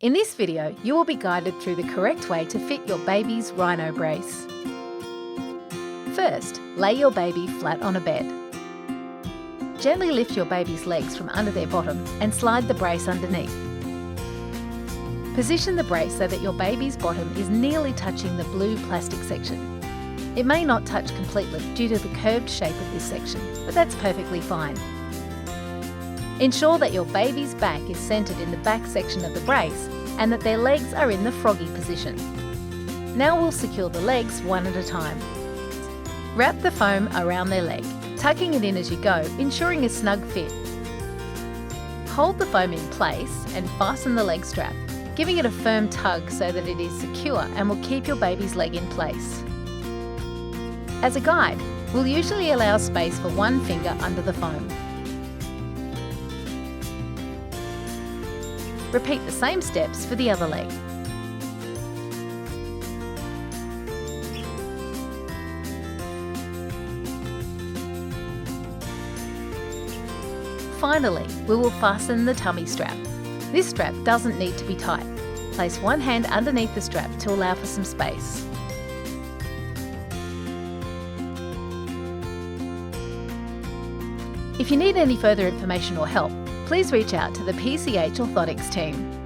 In this video, you will be guided through the correct way to fit your baby's Rhino brace. First, lay your baby flat on a bed. Gently lift your baby's legs from under their bottom and slide the brace underneath. Position the brace so that your baby's bottom is nearly touching the blue plastic section. It may not touch completely due to the curved shape of this section, but that's perfectly fine. Ensure that your baby's back is centred in the back section of the brace and that their legs are in the froggy position. Now we'll secure the legs one at a time. Wrap the foam around their leg, tucking it in as you go, ensuring a snug fit. Hold the foam in place and fasten the leg strap, giving it a firm tug so that it is secure and will keep your baby's leg in place. As a guide, we'll usually allow space for one finger under the foam. Repeat the same steps for the other leg. Finally, we will fasten the tummy strap. This strap doesn't need to be tight. Place one hand underneath the strap to allow for some space. If you need any further information or help, please reach out to the pch Orthotics team.